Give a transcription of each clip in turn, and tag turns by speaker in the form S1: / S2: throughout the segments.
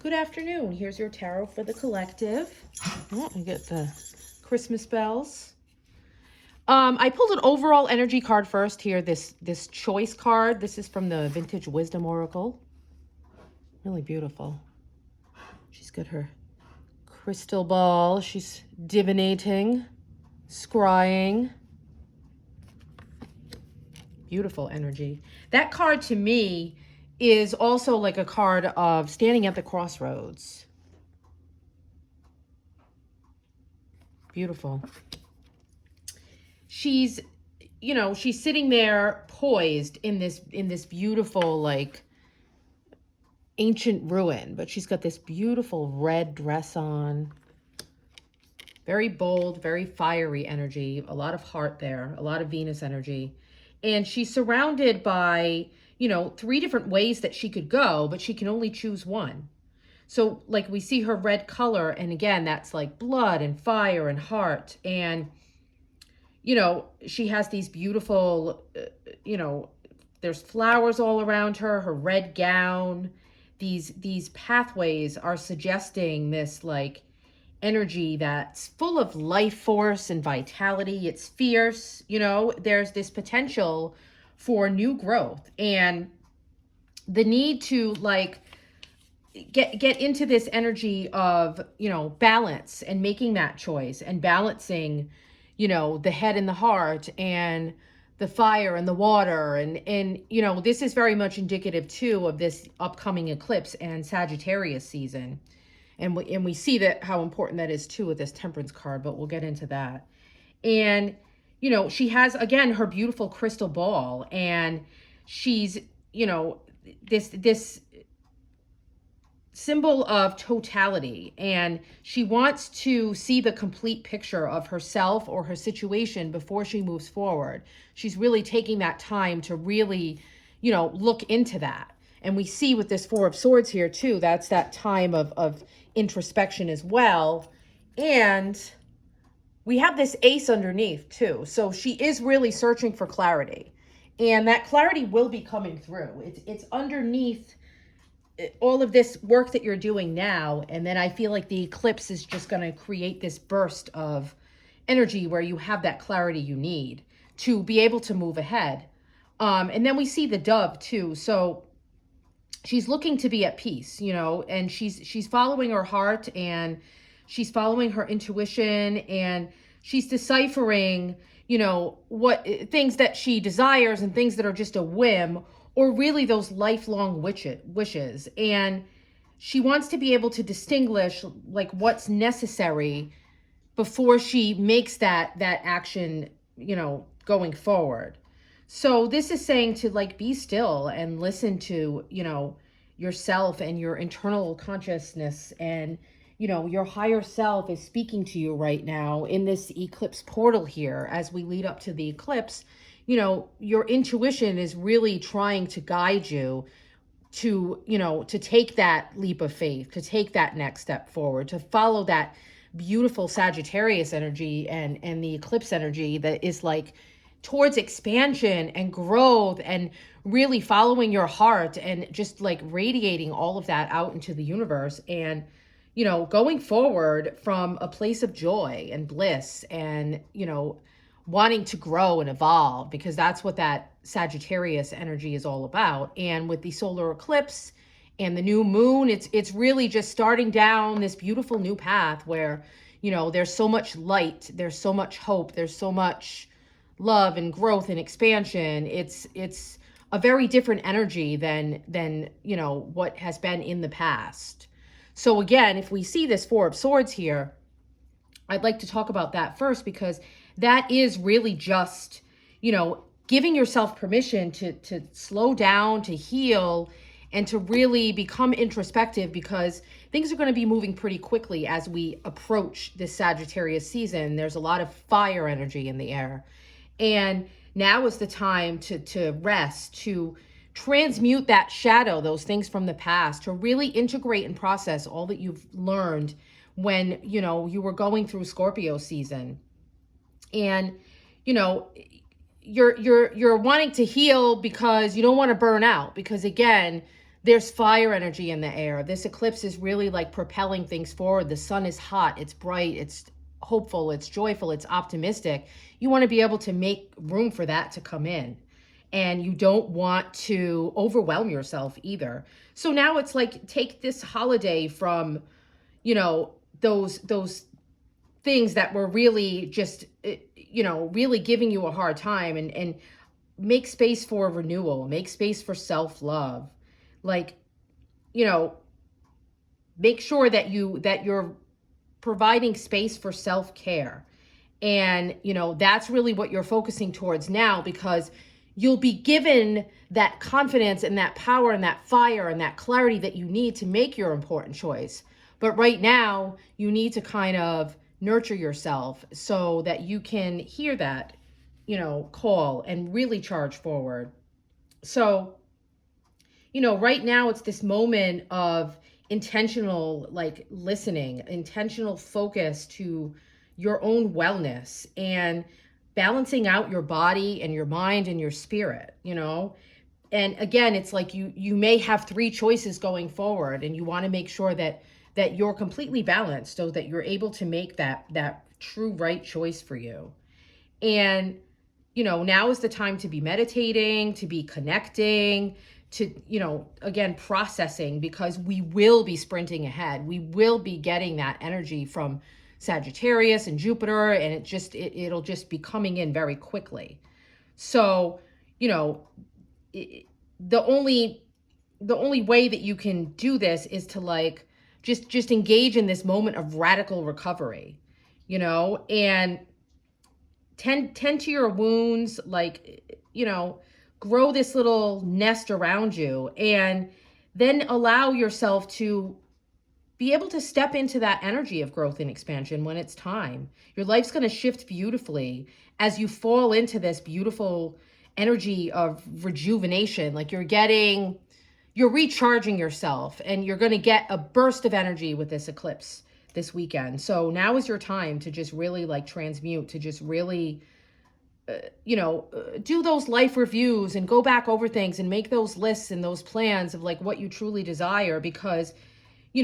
S1: Good afternoon. Here's your tarot for the collective. Oh, I get the Christmas bells. I pulled an overall energy card first here. This choice card. This is from the Vintage Wisdom Oracle. Really beautiful. She's got her crystal ball. She's divinating, scrying. Beautiful energy. That card to me is also like a card of standing at the crossroads. Beautiful. She's she's sitting there poised in this beautiful, like, ancient ruin, but she's got this beautiful red dress on. Very bold, very fiery energy, a lot of heart there, a lot of Venus energy. And she's surrounded by, three different ways that she could go, but she can only choose one. So, like, we see her red color, and again, that's like blood and fire and heart. And, she has these beautiful, there's flowers all around her red gown. These pathways are suggesting this, like, energy that's full of life force and vitality. It's fierce, there's this potential for new growth and the need to, like, get into this energy of, balance and making that choice and balancing, the head and the heart and the fire and the water. And this is very much indicative too of this upcoming eclipse and Sagittarius season. And we see that how important that is too with this Temperance card, but we'll get into that. And, she has, again, her beautiful crystal ball, and she's, this symbol of totality, and she wants to see the complete picture of herself or her situation before she moves forward. She's really taking that time to really, look into that. And we see with this Four of Swords here too, that's that time of introspection as well. And we have this Ace underneath too. So she is really searching for clarity. And that clarity will be coming through. It's underneath all of this work that you're doing now. And then I feel like the eclipse is just going to create this burst of energy where you have that clarity you need to be able to move ahead. And then we see the dove too. So she's looking to be at peace, and she's following her heart, and she's following her intuition, and she's deciphering, what things that she desires and things that are just a whim, or really those lifelong wishes. And she wants to be able to distinguish, like, what's necessary before she makes that action, going forward. So this is saying to, like, be still and listen to, yourself and your internal consciousness, and, your higher self is speaking to you right now in this eclipse portal here as we lead up to the eclipse. Your intuition is really trying to guide you to, to take that leap of faith, to take that next step forward, to follow that beautiful Sagittarius energy and the eclipse energy that is, like, towards expansion and growth and really following your heart and just, like, radiating all of that out into the universe and, going forward from a place of joy and bliss and, wanting to grow and evolve, because that's what that Sagittarius energy is all about. And with the solar eclipse and the new moon, it's really just starting down this beautiful new path where, there's so much light, there's so much hope, there's so much love and growth and expansion. It's a very different energy than what has been in the past. So again, if we see this Four of Swords here, I'd like to talk about that first, because that is really just, giving yourself permission to slow down, to heal, and to really become introspective, because things are going to be moving pretty quickly as we approach this Sagittarius season. There's a lot of fire energy in the air. And now is the time to rest, to transmute that shadow, those things from the past, to really integrate and process all that you've learned when, you were going through Scorpio season. And, you're wanting to heal because you don't want to burn out, because again, There's fire energy in the air. This eclipse is really like propelling things forward. The sun is hot, it's bright, it's hopeful, it's joyful, it's optimistic. You want to be able to make room for that to come in. And you don't want to overwhelm yourself either. So now it's like, take this holiday from, those things that were really just, really giving you a hard time, and make space for renewal, make space for self-love. Like, make sure that you're providing space for self-care. And, that's really what you're focusing towards now, because you'll be given that confidence and that power and that fire and that clarity that you need to make your important choice. But right now, you need to kind of nurture yourself so that you can hear that, call and really charge forward. So, right now it's this moment of intentional, like, listening, intentional focus to your own wellness, and balancing out your body and your mind and your spirit, And again, it's like you may have three choices going forward, and you want to make sure that you're completely balanced so that you're able to make that true right choice for you. And now is the time to be meditating, to be connecting, to, again, processing, because we will be sprinting ahead. We will be getting that energy from Sagittarius and Jupiter, and it'll just be coming in very quickly. So, the only way that you can do this is to, like, just engage in this moment of radical recovery, and tend to your wounds, like, grow this little nest around you, and then allow yourself to be able to step into that energy of growth and expansion when it's time. Your life's going to shift beautifully as you fall into this beautiful energy of rejuvenation. Like, you're recharging yourself, and you're going to get a burst of energy with this eclipse this weekend. So now is your time to just really, like, transmute, to just really, do those life reviews and go back over things and make those lists and those plans of, like, what you truly desire, because you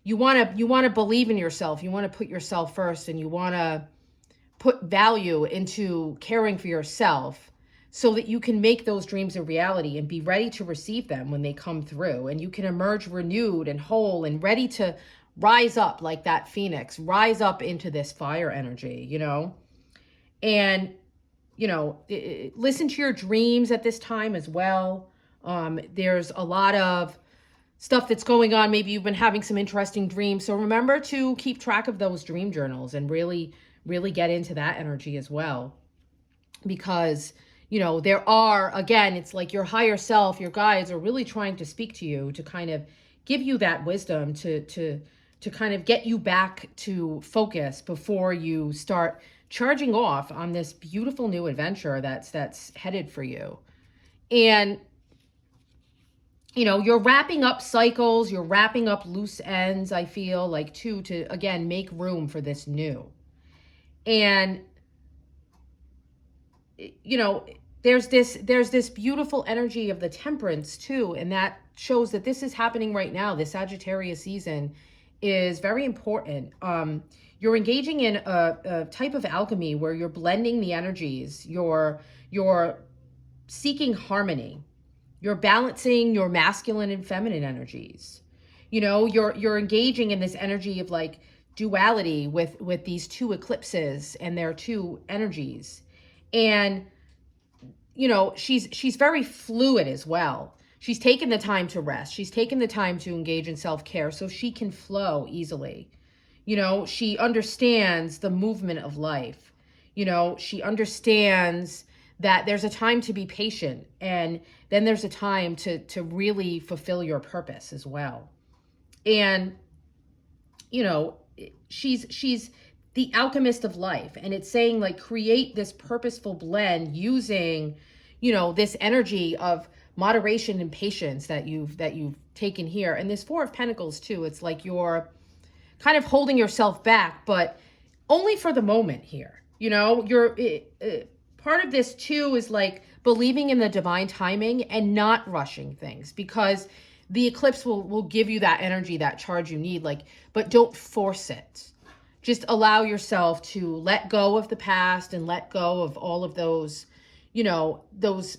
S1: want to believe in yourself. You want to put yourself first, and you want to put value into caring for yourself so that you can make those dreams a reality and be ready to receive them when they come through. And you can emerge renewed and whole and ready to rise up like that phoenix, rise up into this fire energy, and, listen to your dreams at this time as well. There's a lot of stuff that's going on. Maybe you've been having some interesting dreams. So remember to keep track of those dream journals and really, really get into that energy as well. Because, there are, again, it's like your higher self, your guides are really trying to speak to you, to kind of give you that wisdom, to kind of get you back to focus before you start charging off on this beautiful new adventure that's headed for you. And you're wrapping up cycles, you're wrapping up loose ends, I feel like, too, to, again, make room for this new. And, there's this beautiful energy of the temperance, too, and that shows that this is happening right now. The Sagittarius season is very important. You're engaging in a type of alchemy where you're blending the energies, you're seeking harmony. You're balancing your masculine and feminine energies. You're engaging in this energy of, like, duality with these two eclipses and their two energies. And, she's very fluid as well. She's taken the time to rest. She's taken the time to engage in self-care so she can flow easily. She understands the movement of life. She understands that there's a time to be patient, and then there's a time to really fulfill your purpose as well. And, she's the alchemist of life, and it's saying, like, create this purposeful blend using, this energy of moderation and patience that you've taken here. And this Four of Pentacles too, it's like you're kind of holding yourself back, but only for the moment here. You're part of this too is, like, believing in the divine timing and not rushing things, because the eclipse will give you that energy, that charge you need, like, but don't force it. Just allow yourself to let go of the past and let go of all of those, those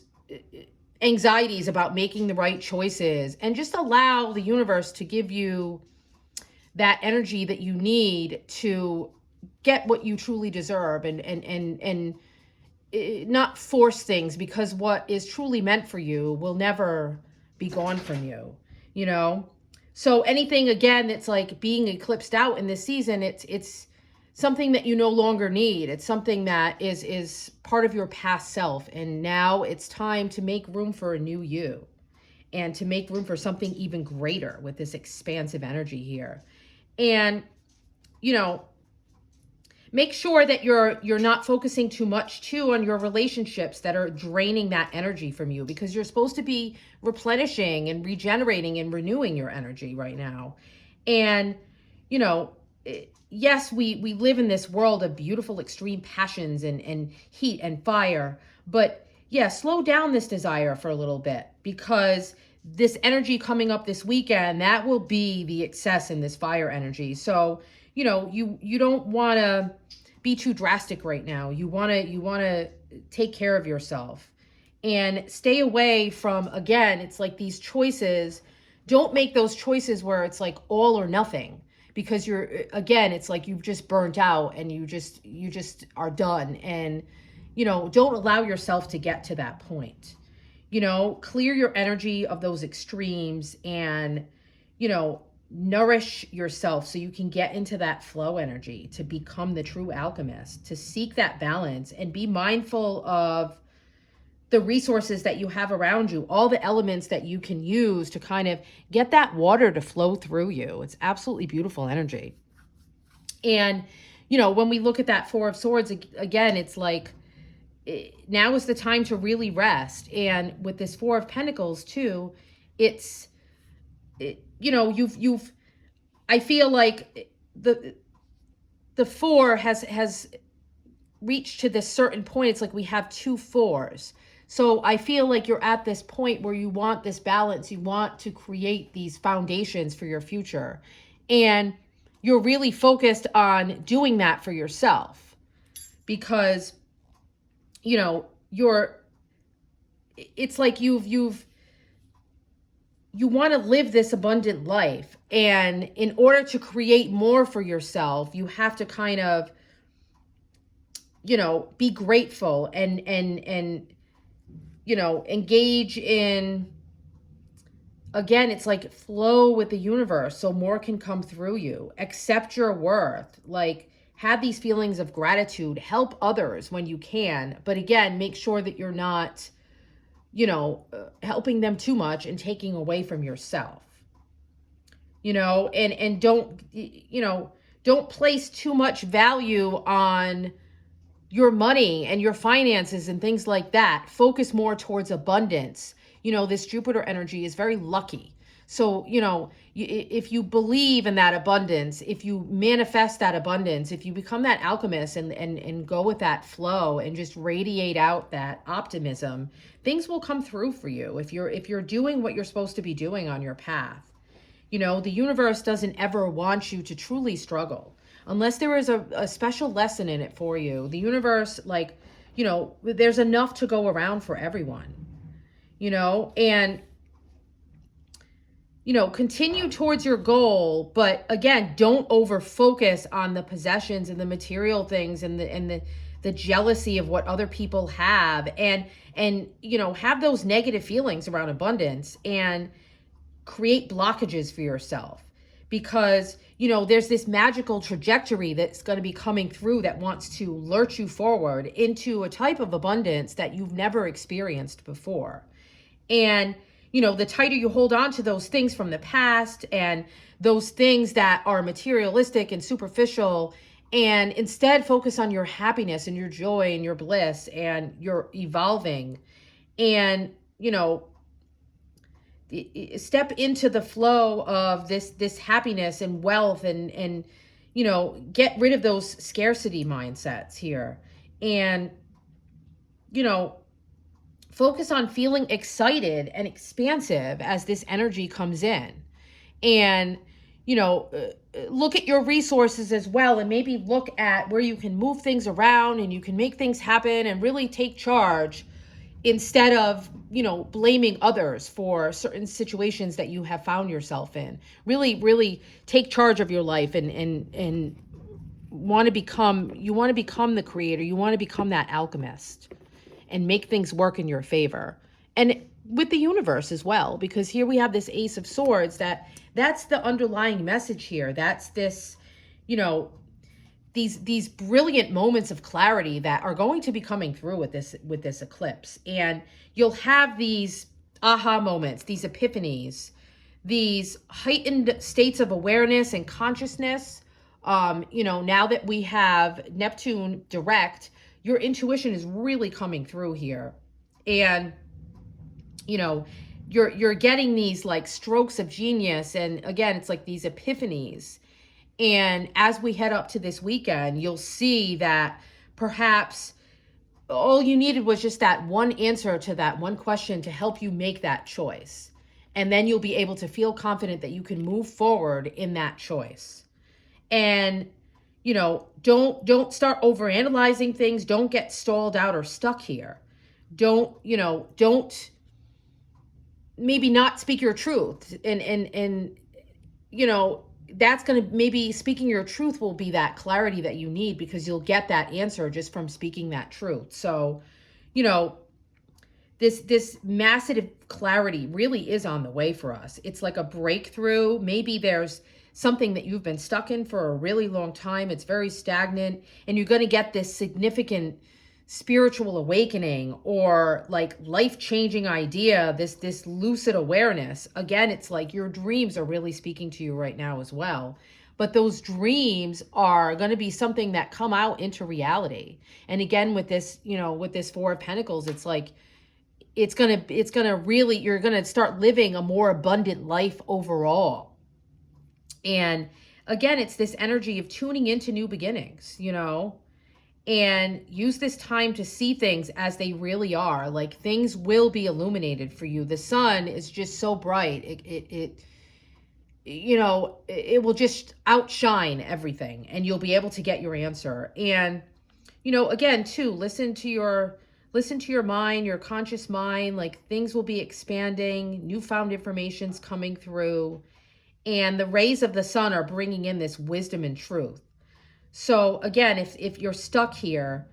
S1: anxieties about making the right choices, and just allow the universe to give you that energy that you need to get what you truly deserve, and not force things, because what is truly meant for you will never be gone from you, you know? So anything, again, that's like being eclipsed out in this season, it's something that you no longer need. It's something that is part of your past self. And now it's time to make room for a new you, and to make room for something even greater with this expansive energy here. And, make sure that you're not focusing too much too on your relationships that are draining that energy from you, because you're supposed to be replenishing and regenerating and renewing your energy right now. And, yes, we live in this world of beautiful extreme passions and heat and fire, but yeah, slow down this desire for a little bit, because this energy coming up this weekend, that will be the excess in this fire energy. So, you don't want to be too drastic right now. You want to take care of yourself and stay away from, again, it's like these choices. Don't make those choices where it's like all or nothing, because it's like you've just burnt out and you just are done. And, don't allow yourself to get to that point. Clear your energy of those extremes, and, nourish yourself so you can get into that flow energy to become the true alchemist, to seek that balance and be mindful of the resources that you have around you, all the elements that you can use to kind of get that water to flow through you. It's absolutely beautiful energy. And, when we look at that Four of Swords, again, it's like, now is the time to really rest. And with this Four of Pentacles too, I feel like the four has reached to this certain point. It's like we have two fours. So I feel like you're at this point where you want this balance. You want to create these foundations for your future. And you're really focused on doing that for yourself, because, it's like you want to live this abundant life. And in order to create more for yourself, you have to kind of, be grateful and engage in, again, it's like flow with the universe so more can come through you. Accept your worth. Like, have these feelings of gratitude. Help others when you can. But again, make sure that you're not, helping them too much and taking away from yourself. And don't place too much value on your money and your finances and things like that. Focus more towards abundance. This Jupiter energy is very lucky. So, if you believe in that abundance, if you manifest that abundance, if you become that alchemist and go with that flow and just radiate out that optimism, things will come through for you. If you're doing what you're supposed to be doing on your path, the universe doesn't ever want you to truly struggle unless there is a special lesson in it for you. The universe, there's enough to go around for everyone, and continue towards your goal. But again, don't over focus on the possessions and the material things and the jealousy of what other people have, and have those negative feelings around abundance and create blockages for yourself, because there's this magical trajectory that's going to be coming through that wants to lurch you forward into a type of abundance that you've never experienced before. And the tighter you hold on to those things from the past and those things that are materialistic and superficial, and instead focus on your happiness and your joy and your bliss and your evolving, and, step into the flow of this happiness and wealth, and get rid of those scarcity mindsets here. And, focus on feeling excited and expansive as this energy comes in. And, look at your resources as well, and maybe look at where you can move things around and you can make things happen and really take charge instead of, blaming others for certain situations that you have found yourself in. Really, really take charge of your life and you want to become the creator. You want to become that alchemist and make things work in your favor. And with the universe as well, because here we have this Ace of Swords, that's the underlying message here. That's this, you know, these brilliant moments of clarity that are going to be coming through with this eclipse. And you'll have these aha moments, these epiphanies, these heightened states of awareness and consciousness. Now that we have Neptune direct, your intuition is really coming through here. And you're getting these like strokes of genius, and again, it's like these epiphanies. And as we head up to this weekend, you'll see that perhaps all you needed was just that one answer to that one question to help you make that choice. And then you'll be able to feel confident that you can move forward in that choice. And don't start overanalyzing things. Don't get stalled out or stuck here. Don't maybe not speak your truth. And that's going to, maybe speaking your truth will be that clarity that you need, because you'll get that answer just from speaking that truth. So, this massive clarity really is on the way for us. It's like a breakthrough. Maybe there's something that you've been stuck in for a really long time. It's very stagnant, and you're going to get this significant spiritual awakening or like life-changing idea, this lucid awareness. Again, it's like your dreams are really speaking to you right now as well. But those dreams are going to be something that come out into reality. And again, with this, with this Four of Pentacles, it's like it's going to really, you're going to start living a more abundant life overall. And again, it's this energy of tuning into new beginnings, and use this time to see things as they really are. Like, things will be illuminated for you. The sun is just so bright. It will just outshine everything, and you'll be able to get your answer. And, again, too, listen to your mind, your conscious mind. Like, things will be expanding, newfound information's coming through, and the rays of the sun are bringing in this wisdom and truth. So again, if you're stuck here,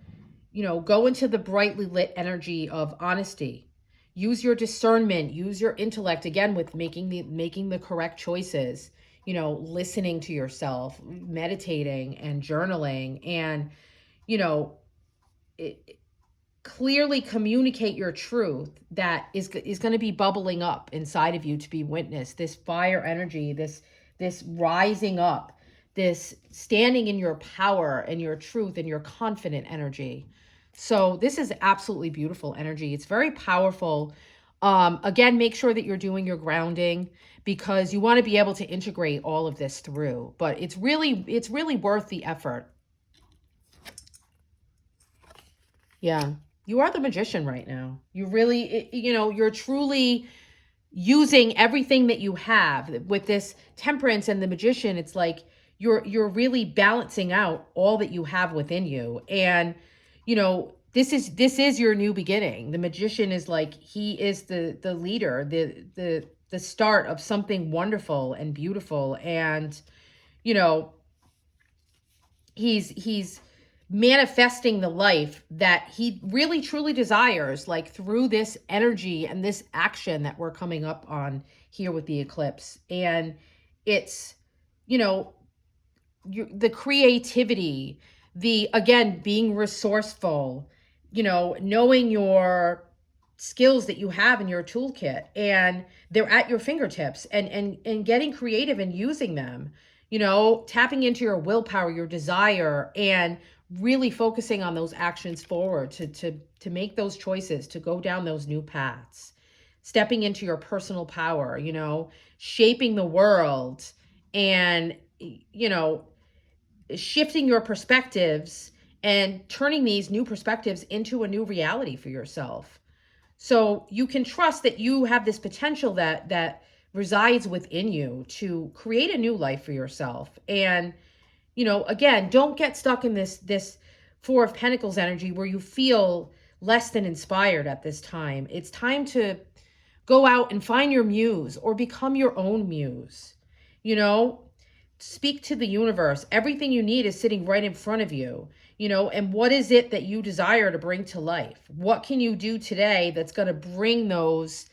S1: go into the brightly lit energy of honesty. Use your discernment, use your intellect, again, with making the correct choices, listening to yourself, meditating and journaling, and, clearly communicate your truth that is going to be bubbling up inside of you to be witnessed. This fire energy, this rising up, this standing in your power and your truth and your confident energy. So this is absolutely beautiful energy. It's very powerful. Again, make sure that you're doing your grounding, because you want to be able to integrate all of this through. But it's really worth the effort. Yeah. You are the magician right now. You really, you're truly using everything that you have with this temperance and the magician. It's like you're really balancing out all that you have within you. And, this is your new beginning. The magician is like, he is the leader, the start of something wonderful and beautiful. And, he's manifesting the life that he really truly desires, like through this energy and this action that we're coming up on here with the eclipse. And it's, the creativity, again, being resourceful, knowing your skills that you have in your toolkit, and they're at your fingertips, and getting creative and using them, tapping into your willpower, your desire, and really focusing on those actions forward to make those choices, to go down those new paths, stepping into your personal power, shaping the world, and, shifting your perspectives and turning these new perspectives into a new reality for yourself. So you can trust that you have this potential that resides within you to create a new life for yourself. And again, don't get stuck in this Four of Pentacles energy where you feel less than inspired at this time. It's time to go out and find your muse or become your own muse. You know, speak to the universe. Everything you need is sitting right in front of you. And what is it that you desire to bring to life? What can you do today that's going to bring those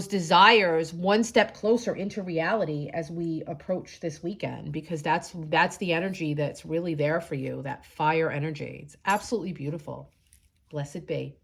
S1: desires one step closer into reality as we approach this weekend? Because that's the energy that's really there for you, that fire energy. It's absolutely beautiful. Blessed be.